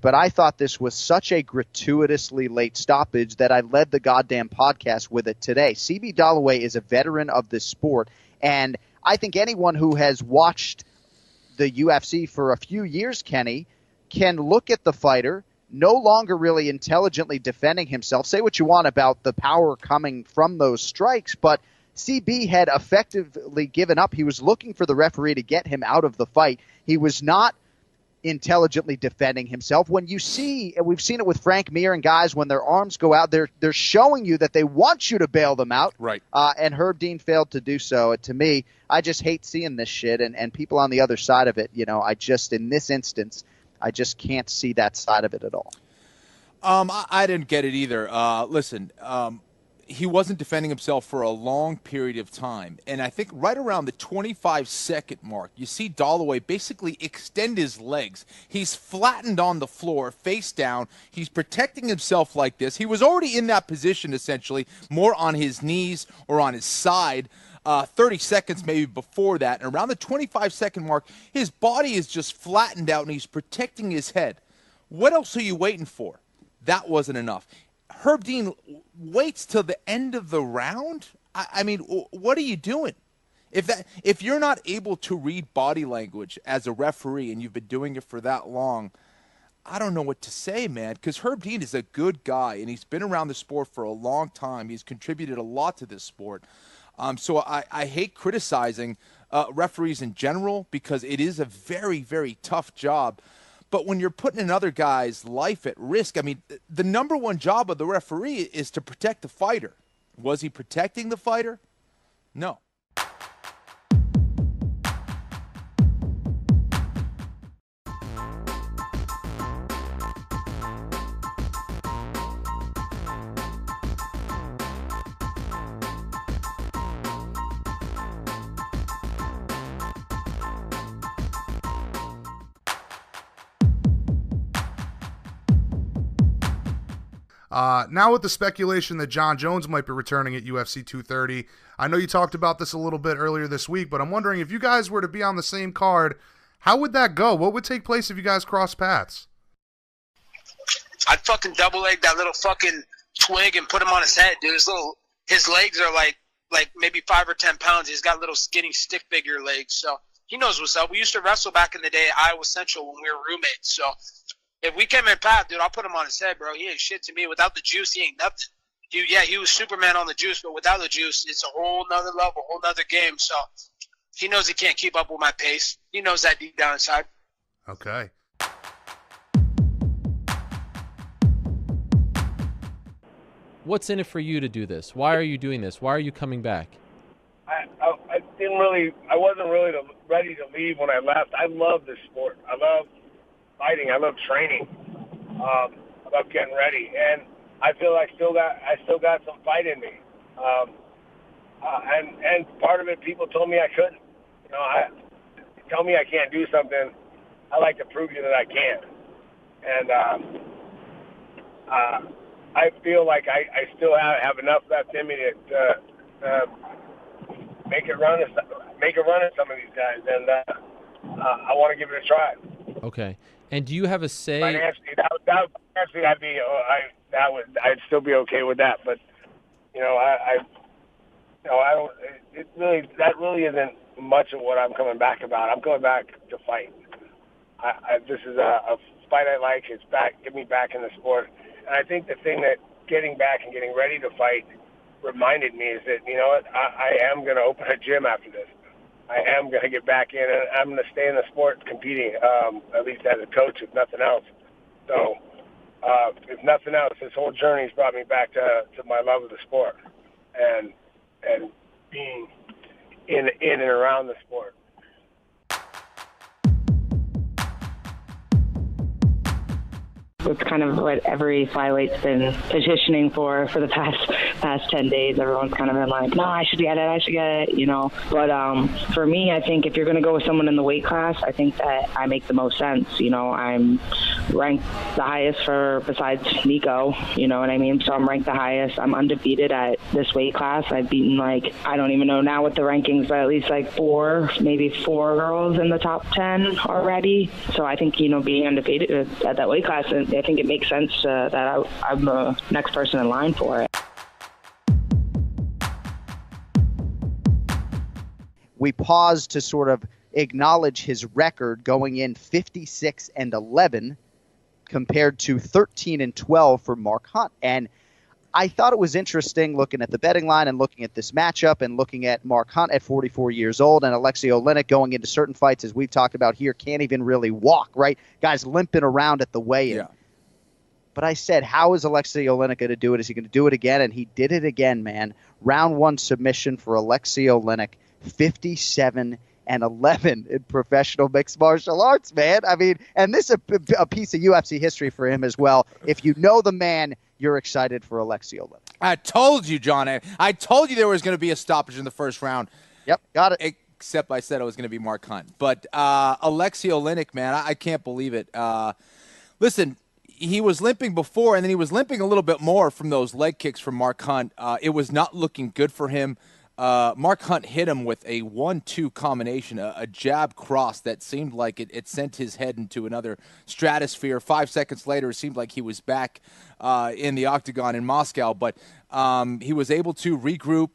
but I thought this was such a gratuitously late stoppage that I led the goddamn podcast with it today. CB Dollaway is a veteran of this sport, and I think anyone who has watched the UFC for a few years, Kenny, can look at the fighter, no longer really intelligently defending himself. Say what you want about the power coming from those strikes, but CB had effectively given up. He was looking for the referee to get him out of the fight. He was not intelligently defending himself. When you see, and we've seen it with Frank Mir and guys, when their arms go out, they're showing you that they want you to bail them out. Right. And Herb Dean failed to do so. To me, I just hate seeing this shit, and people on the other side of it, in this instance, I just can't see that side of it at all. I didn't get it either. Listen, he wasn't defending himself for a long period of time. And I think right around the 25-second mark, you see Dollaway basically extend his legs. He's flattened on the floor, face down. He's protecting himself like this. He was already in that position, essentially, more on his knees or on his side. 30 seconds maybe before that. And around the 25-second mark, his body is just flattened out and he's protecting his head. What else are you waiting for? That wasn't enough. Herb Dean waits till the end of the round? I mean, what are you doing? If you're not able to read body language as a referee and you've been doing it for that long, I don't know what to say, man, because Herb Dean is a good guy, and he's been around the sport for a long time. He's contributed a lot to this sport. So I hate criticizing referees in general because it is a very, very tough job. But when you're putting another guy's life at risk, I mean, the number one job of the referee is to protect the fighter. Was he protecting the fighter? No. Now with the speculation that John Jones might be returning at UFC 230, I know you talked about this a little bit earlier this week, but I'm wondering if you guys were to be on the same card, how would that go? What would take place if you guys crossed paths? I'd fucking double leg that little fucking twig and put him on his head, dude. His legs are like maybe 5 or 10 pounds. He's got little skinny stick figure legs, so he knows what's up. We used to wrestle back in the day at Iowa Central when we were roommates, so if we came in path, dude, I'll put him on his head, bro. He ain't shit to me. Without the juice, he ain't nothing. He was Superman on the juice, but without the juice, it's a whole nother level, whole nother game. So he knows he can't keep up with my pace. He knows that deep down inside. Okay. What's in it for you to do this? Why are you doing this? Why are you coming back? I wasn't really ready to leave when I left. I love this sport. I love fighting. I love training. I love getting ready, and I feel I still got some fight in me. And part of it, people told me I couldn't. Tell me I can't do something. I like to prove you that I can. And I feel like I still have enough left in me to make a run at some of these guys, and I want to give it a try. Okay. And do you have a say? Financially, I'd still be okay with that. But that really isn't much of what I'm coming back about. I'm coming back to fight. This is a fight I like. It's get me back in the sport. And I think the thing that getting back and getting ready to fight reminded me is that, I am going to open a gym after this. I am going to get back in, and I'm going to stay in the sport competing, at least as a coach, if nothing else. So, if nothing else, this whole journey's brought me back to my love of the sport and being in and around the sport. That's kind of what every flyweight's been petitioning for the past 10 days. Everyone's kind of been like, no, I should get it, you know. But for me, I think if you're going to go with someone in the weight class, I think that I make the most sense. You know, I'm ranked the highest besides Nico, you know what I mean? So I'm ranked the highest. I'm undefeated at this weight class. I've beaten, like, I don't even know now what the rankings, but at least like maybe four girls in the top 10 already. So I think, you know, being undefeated at that weight class, I think it makes sense that I'm the next person in line for it. We paused to sort of acknowledge his record going in 56-11 compared to 13-12 for Mark Hunt. And I thought it was interesting looking at the betting line and looking at this matchup and looking at Mark Hunt at 44 years old and Alexei Oleinik going into certain fights, as we've talked about here, can't even really walk, right? Guys limping around at the weigh-in. Yeah. But I said, how is Alexei Oleinik going to do it? Is he going to do it again? And he did it again, man. Round one submission for Alexei Oleinik, 57-11 in professional mixed martial arts, man. I mean, and this is a piece of UFC history for him as well. If you know the man, you're excited for Alexei Oleinik. I told you, John. I told you there was going to be a stoppage in the first round. Yep, got it. Except I said it was going to be Mark Hunt. But Alexei Oleinik, man, I can't believe it. Listen, he was limping before, and then he was limping a little bit more from those leg kicks from Mark Hunt. It was not looking good for him. Mark Hunt hit him with a 1-2 combination, a jab cross that seemed like it sent his head into another stratosphere. 5 seconds later, it seemed like he was back in the octagon in Moscow. But he was able to regroup,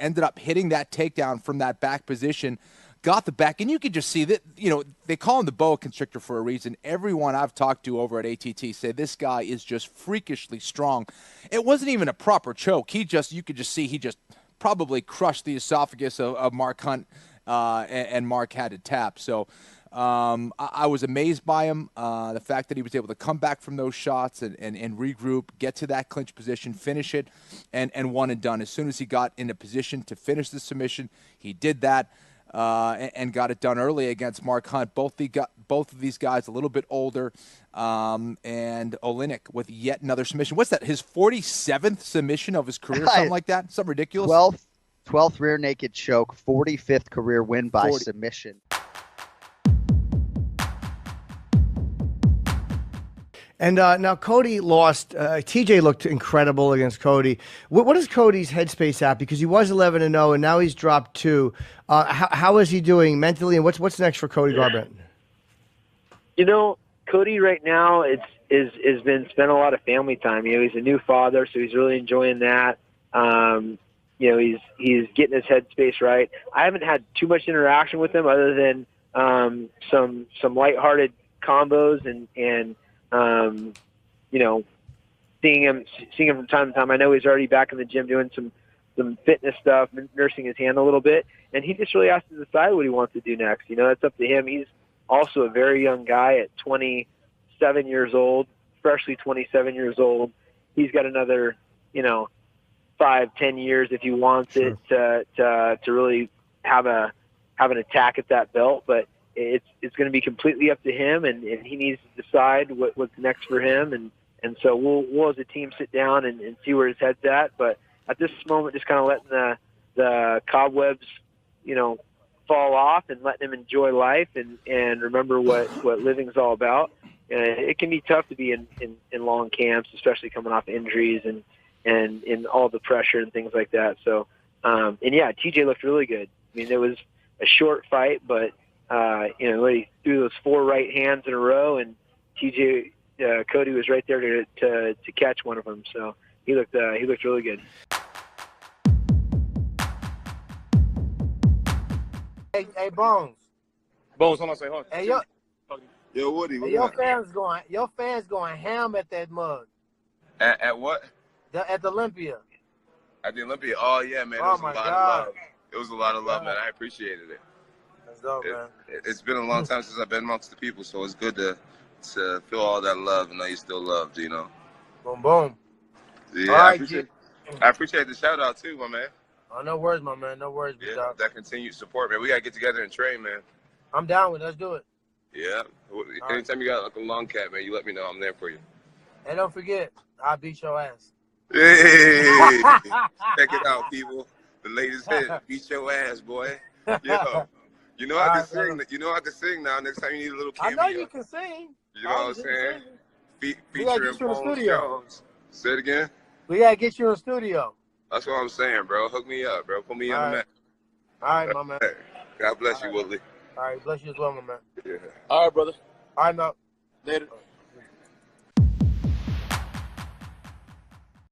ended up hitting that takedown from that back position, got the back. And you could just see that, you know, they call him the boa constrictor for a reason. Everyone I've talked to over at ATT said this guy is just freakishly strong. It wasn't even a proper choke. You could just see he just probably crushed the esophagus of Mark Hunt, and Mark had to tap. So I was amazed by him, the fact that he was able to come back from those shots and regroup, get to that clinch position, finish it, and one and done. As soon as he got in a position to finish the submission, he did that and got it done early against Mark Hunt. Both of these guys a little bit older, and Oleinik with yet another submission. What's that, his 47th submission of his career, something like that? Something ridiculous? 12th rear naked choke, 45th career win by submission. And now Cody lost. TJ looked incredible against Cody. What is Cody's headspace at? Because he was 11-0, and now he's dropped 2. How is he doing mentally, and what's next for Cody Garbrandt? You know, Cody right now has been spending a lot of family time. You know, he's a new father, so he's really enjoying that. You know, he's getting his headspace right. I haven't had too much interaction with him other than some lighthearted combos and you know, seeing him from time to time. I know he's already back in the gym doing some fitness stuff, nursing his hand a little bit, and he just really has to decide what he wants to do next. You know, that's up to him. He's also a very young guy at 27 years old, freshly 27 years old. He's got another, you know, 5-10 years if he wants it to really have an attack at that belt, but it's going to be completely up to him, and he needs to decide what's next for him, and so we'll as a team sit down and see where his head's at. But at this moment, just kind of letting the cobwebs, you know, fall off and letting him enjoy life and remember what living's all about. It can be tough to be in long camps, especially coming off injuries and in all the pressure and things like that. So, and yeah, TJ looked really good. I mean, it was a short fight, but you know, he threw those 4 right hands in a row, and TJ Cody was right there to catch one of them. So he looked really good. Hey, Bones. Bones, hold on, say hold on. Hey, yo, Woody. Hey, your fans going ham at that mug. At what? At the Olympia. At the Olympia. Oh yeah, man. It was a lot of love. It was a lot of love, man. I appreciated it. Let's go, man. It's been a long time since I've been amongst the people, so it's good to feel all that love and know you're still loved, you know. Boom, boom. Yeah, right, I appreciate the shout out too, my man. Oh, no worries, my man. No worries, yeah, dog. That continued support, man. We gotta get together and train, man. I'm down with it. Let's do it. Yeah. Anytime you got like a long cat, man, you let me know. I'm there for you. And don't forget, I'll beat your ass. Hey, check it out, people. The latest hit, beat your ass, boy. Yo, you know I can sing. You know I can sing now. Next time you need a little cameo. I know you can sing. You know what I'm saying? We gotta Featuring get you in the Bones studio. Jones. Say it again. We gotta get you in the studio. That's what I'm saying, bro. Hook me up, bro. Put me on the map. All right, my man. God bless you, Woodley. All right, bless you as well, my man. Yeah. All right, brother. I know. Later.